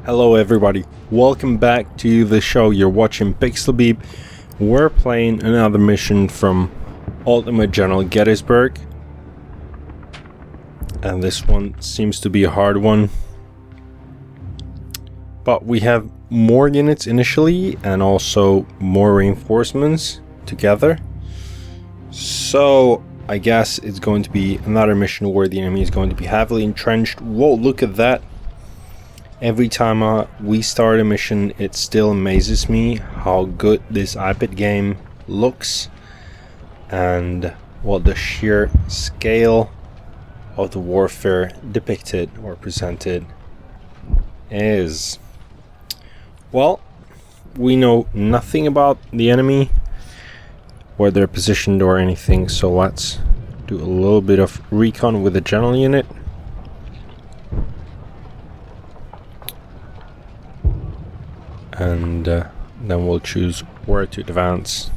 Hello everybody, welcome back to the show. You're watching PixelBeep. We're playing another mission from Ultimate General Gettysburg. And this one seems to be a hard one. But we have more units initially and also more reinforcements together. So I guess it's going to be another mission where the enemy is going to be heavily entrenched. Whoa, look at that. Every time we start a mission, it still amazes me how good this iPad game looks and what the sheer scale of the warfare depicted or presented is. Well, we know nothing about the enemy, where they're positioned or anything, so let's do a little bit of recon with the general unit. And then we'll choose where to advance.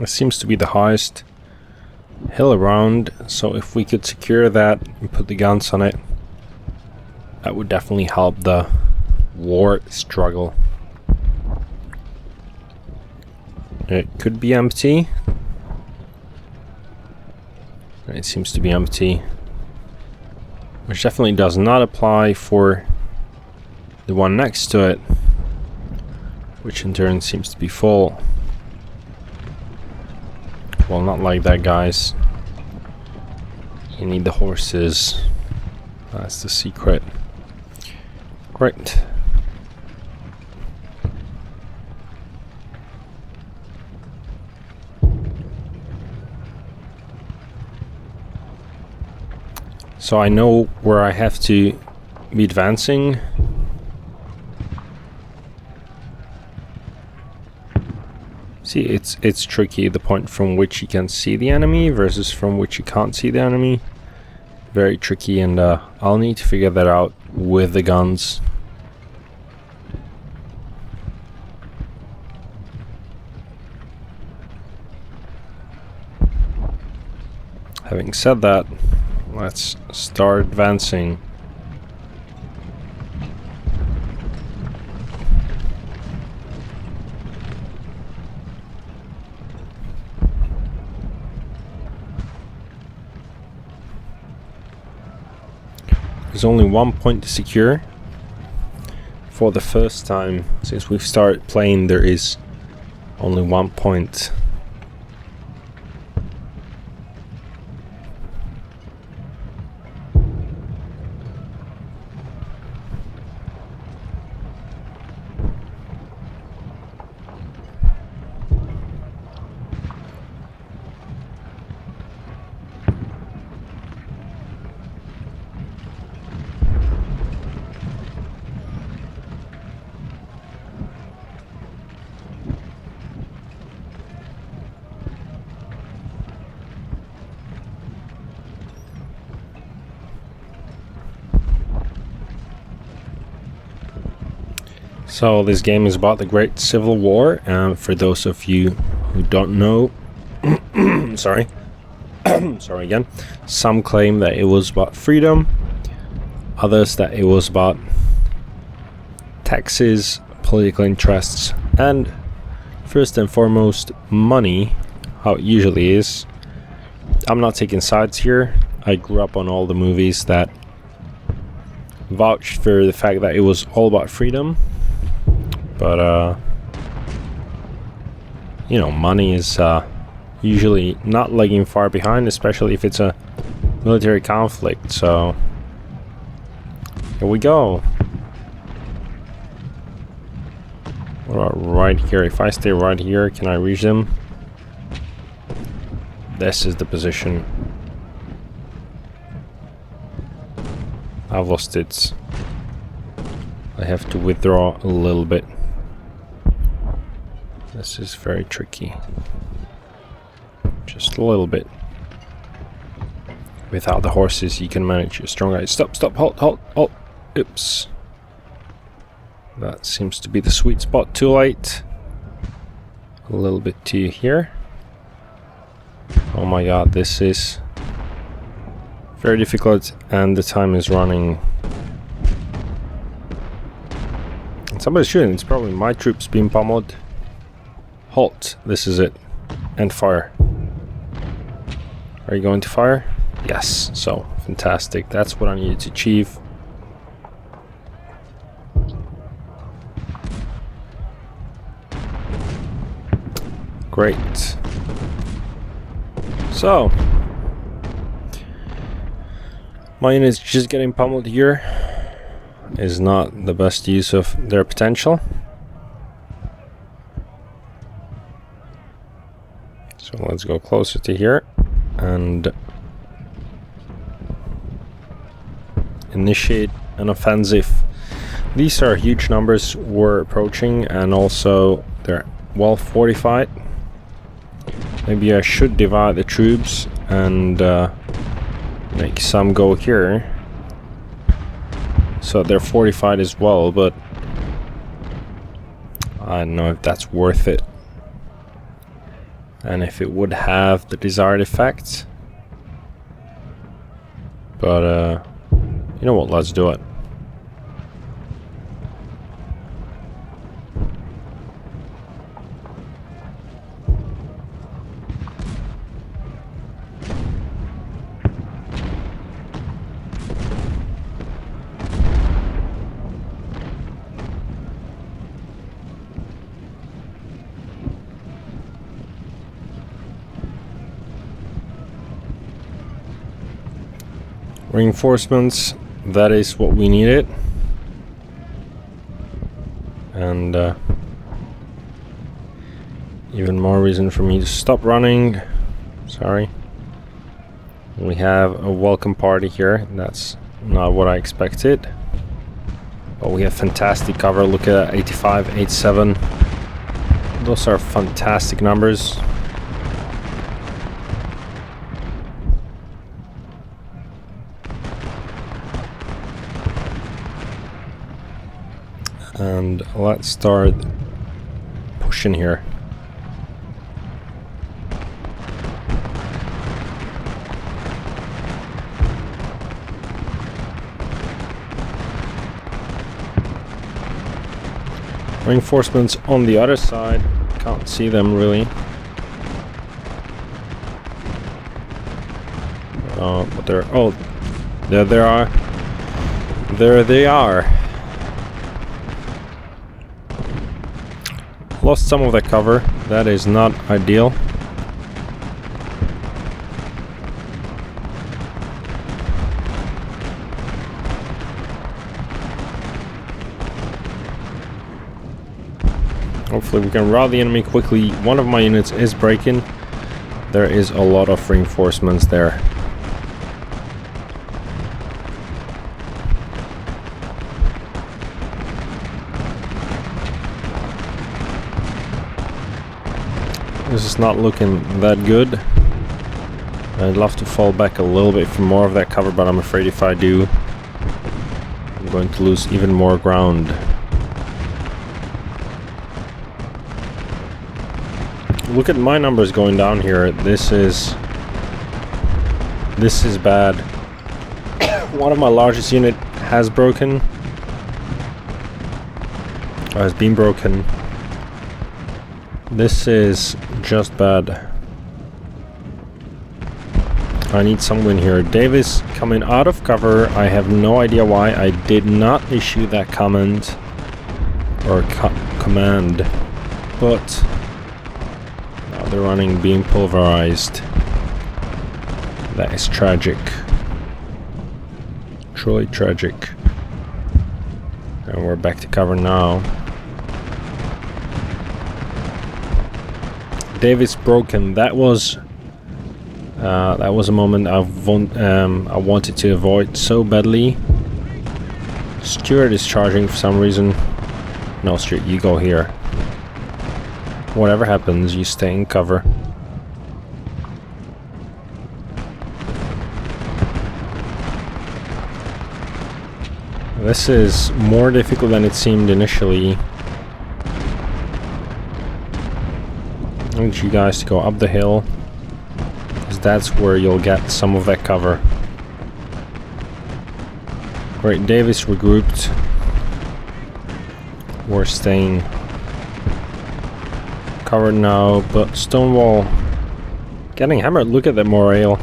It seems to be the highest hill around, so if we could secure that and put the guns on it, that would definitely help the war struggle. It could be empty. It seems to be empty, which definitely does not apply for the one next to it, which in turn seems to be full. Well, not like that, guys. You need the horses. That's the secret. Great. So I know where I have to be advancing. See, it's tricky, the point from which you can see the enemy versus from which you can't see the enemy. Very tricky, and I'll need to figure that out with the guns. Having said that, let's start advancing. There's only one point to secure. For the first time since we've started playing, there is only one point. So this game is about the Great Civil War, and for those of you who don't know, sorry again, some claim that it was about freedom, others that it was about taxes, political interests, and first and foremost, money, how it usually is. I'm not taking sides here. I grew up on all the movies that vouched for the fact that it was all about freedom. But, you know, money is usually not lagging far behind, especially if it's a military conflict. So, here we go. What about right here? If I stay right here, can I reach them? This is the position. I've lost it. I have to withdraw a little bit. This is very tricky. Just a little bit. Without the horses, you can manage your strong guys. Stop, halt. Oops. That seems to be the sweet spot. Too late. A little bit to here. Oh my god, this is very difficult, and the time is running. And somebody's shooting. It's probably my troops being pummeled. Halt. This is it. And fire. Are you going to fire? Yes. So, fantastic. That's what I needed to achieve. Great. So, my unit's just getting pummeled here. Is not the best use of their potential. So let's go closer to here and initiate an offensive. These are huge numbers we're approaching, and also they're well fortified. Maybe I should divide the troops and make some go here, so they're fortified as well, but I don't know if that's worth it and if it would have the desired effect. But you know what, let's do it. Reinforcements, that is what we needed. And even more reason for me to stop running. Sorry. We have a welcome party here. That's not what I expected. But we have fantastic cover. Look at that, 85, 87. Those are fantastic numbers. And let's start pushing here. Reinforcements on the other side. Can't see them really. But they're, oh, there they are. There they are. Lost some of the cover. That is not ideal. Hopefully we can rout the enemy quickly. One of my units is breaking. There is a lot of reinforcements there. This is not looking that good. I'd love to fall back a little bit for more of that cover, but I'm afraid if I do, I'm going to lose even more ground. Look at my numbers going down here. This is bad. One of my largest unit has broken, or has been broken. This is just bad. I need some win here. Davis coming out of cover. I have no idea why. I did not issue that comment or command, but now they're running, being pulverized. That is tragic. Truly tragic. And we're back to cover now. Davis broken. That was a moment I wanted to avoid so badly. Stuart is charging for some reason. No, Stuart, you go here. Whatever happens, you stay in cover. This is more difficult than it seemed initially. I need you guys to go up the hill, because because that's where you'll get some of that cover. Great, Davis regrouped. We're staying covered now, but Stonewall getting hammered. Look at the morale.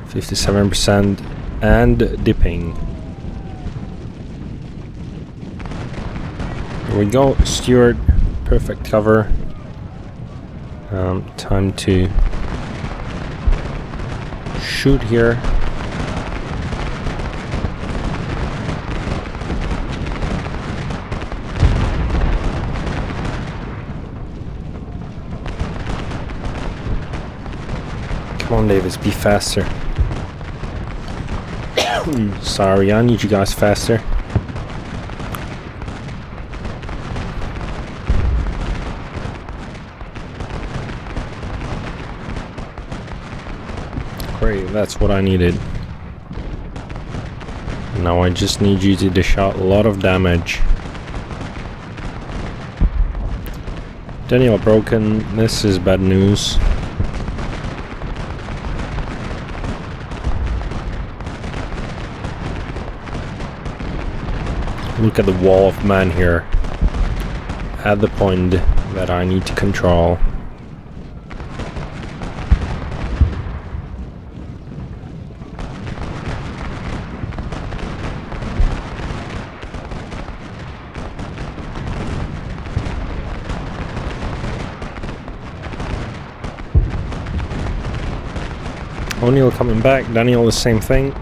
57% and dipping. Here we go, Stewart, perfect cover. Time to shoot here. Come on, Davis, be faster. Sorry, I need you guys faster. Great, that's what I needed. Now I just need you to dish out a lot of damage. Daniel broken, this is bad news. Look at the wall of men here at the point that I need to control. O'Neill coming back, Daniel the same thing.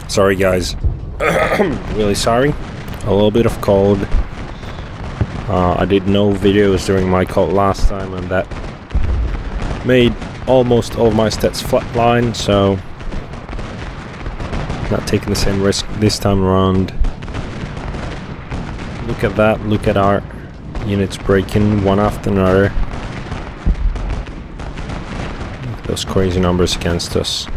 Sorry guys, really sorry. A little bit of cold. I did no videos during my cold last time, and that made almost all of my stats flatline, so not taking the same risk this time around. Look at that, look at our units breaking one after another. Look at those crazy numbers against us.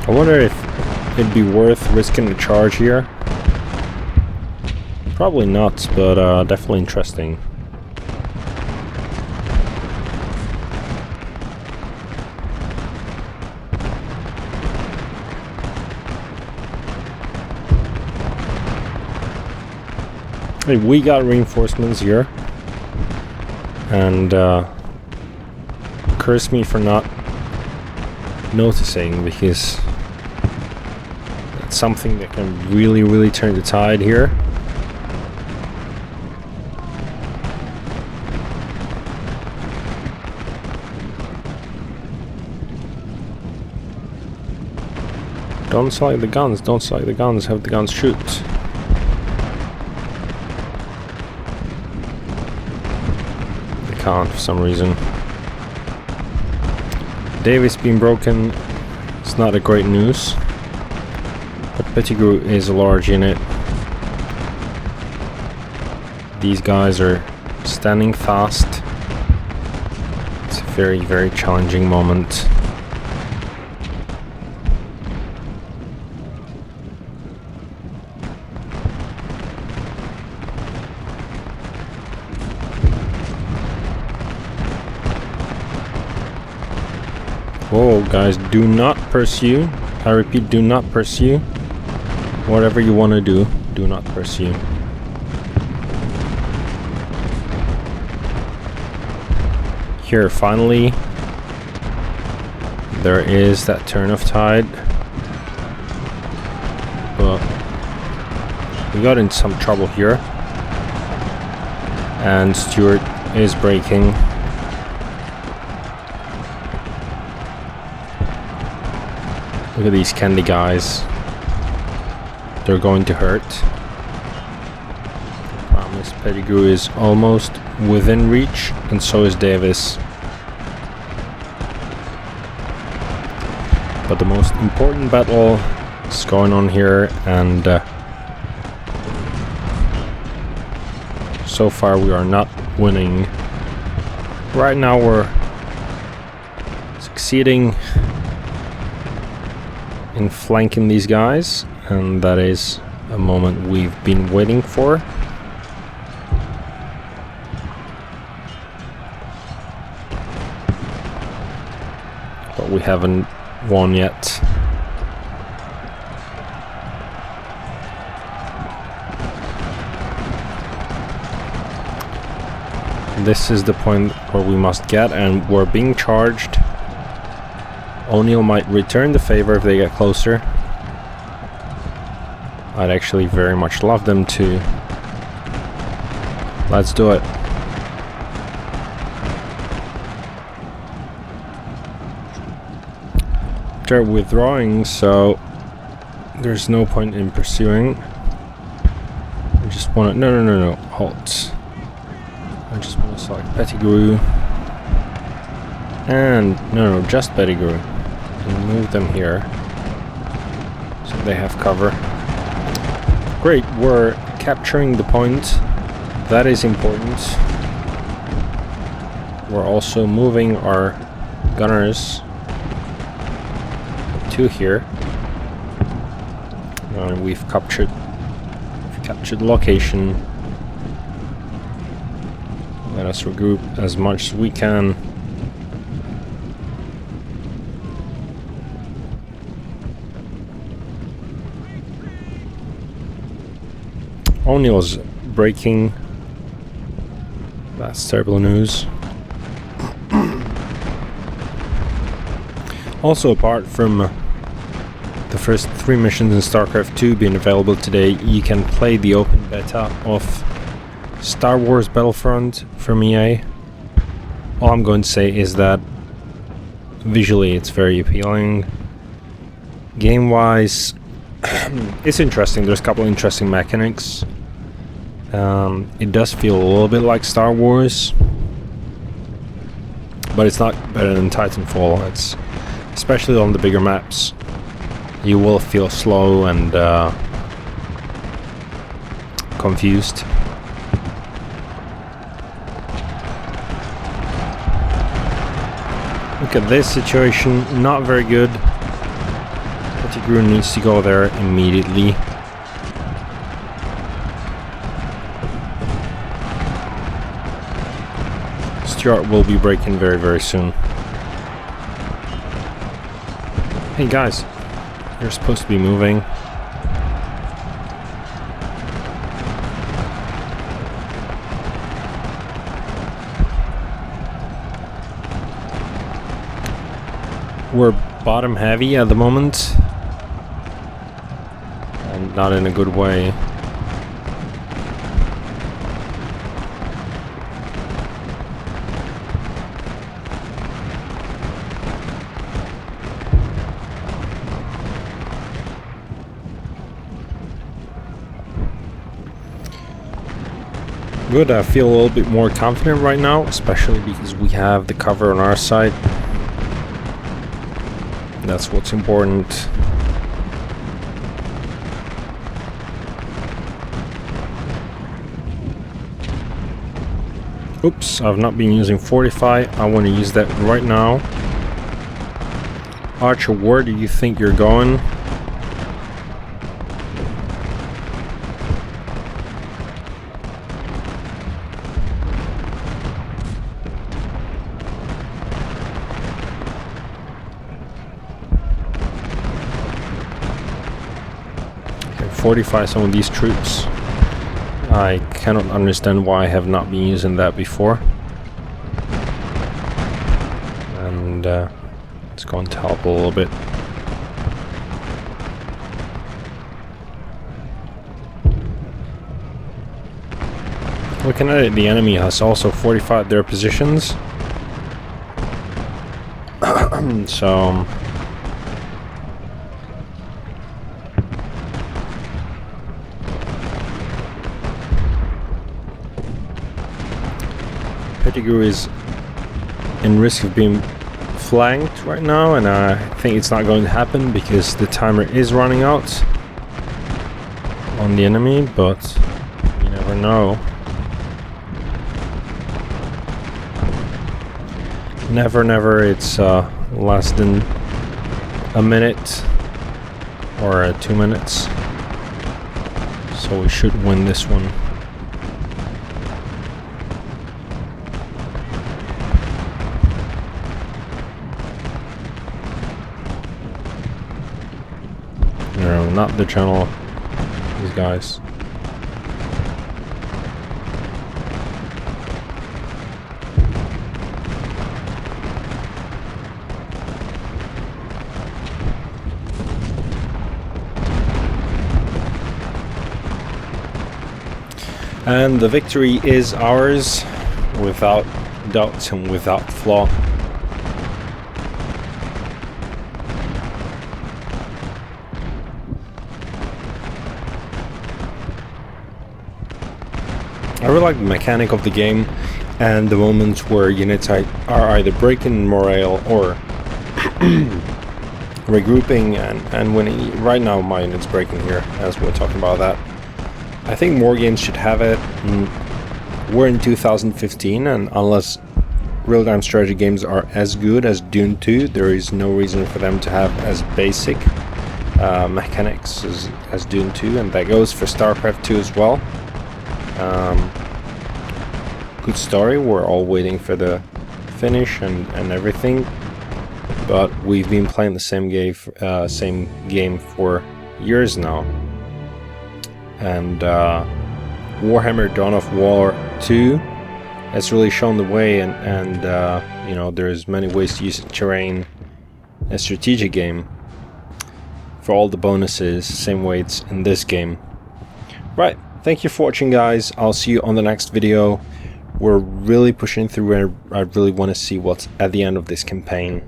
I wonder if it'd be worth risking a charge here. Probably not, but definitely interesting. Hey, we got reinforcements here, and curse me for not noticing, because that's something that can really turn the tide here. Don't select the guns, don't select the guns, have the guns shoot. They can't for some reason. Davis being broken is not a great news, but Pettigrew is a large unit. These guys are standing fast. It's a very challenging moment. Whoa, guys, do not pursue. I repeat, do not pursue. Whatever you want to do not pursue. Here, finally, there is that turn of tide. But we got in some trouble here. And Stewart is breaking. Look at these candy guys. They're going to hurt. I promise Pettigrew is almost within reach, and so is Davis. But the most important battle is going on here, and so far we are not winning. Right now we're succeeding succeeding in flanking these guys, and that is a moment we've been waiting for. But we haven't won yet. This is the point where we must get, and we're being charged. O'Neill might return the favor if they get closer. I'd actually very much love them to. Let's do it. They're withdrawing, so there's no point in pursuing. I just want to... No, halt. I just want to select Pettigrew. And... No, just Pettigrew. And move them here. So they have cover. Great, we're capturing the point. That is important. We're also moving our gunners to here. We've captured the location. Let us regroup as much as we can. O'Neill's breaking. That's terrible news. Also, apart from the first 3 missions in StarCraft 2 being available today, you can play the open beta of Star Wars Battlefront from EA. All I'm going to say is that visually it's very appealing. Game-wise, it's interesting. There's a couple of interesting mechanics. It does feel a little bit like Star Wars, but it's not better than Titanfall. It's especially on the bigger maps. You will feel slow and confused. Look at this situation, not very good. Pettigrew needs to go there immediately. Stuart will be breaking very, very soon. Hey guys, you're supposed to be moving. We're bottom heavy at the moment, and not in a good way. Good, I feel a little bit more confident right now, especially because we have the cover on our side. That's what's important. Oops, I've not been using Fortify. I want to use that right now. Archer, where do you think you're going? Fortify some of these troops. I cannot understand why I have not been using that before. And it's going to help a little bit. Looking at it, the enemy has also fortified their positions. So Pettigrew is in risk of being flanked right now, and I think it's not going to happen because the timer is running out on the enemy, but you never know. Never, it's less than a minute or 2 minutes, so we should win this one. No, not the channel, these guys. And the victory is ours, without doubt and without flaw. I really like the mechanic of the game and the moments where units are either breaking morale or regrouping and winning. Right now my unit's breaking here as we're talking about that. I think more games should have it. We're in 2015, and unless real-time strategy games are as good as Dune 2, there is no reason for them to have as basic mechanics as Dune 2, and that goes for StarCraft 2 as well. Good story, we're all waiting for the finish and everything, but we've been playing the same game for years now. And Warhammer Dawn of War 2 has really shown the way, and you know, there's many ways to use terrain, a strategic game, for all the bonuses, same way it's in this game. Right, thank you for watching, guys. I'll see you on the next video. We're really pushing through, and I really want to see what's at the end of this campaign.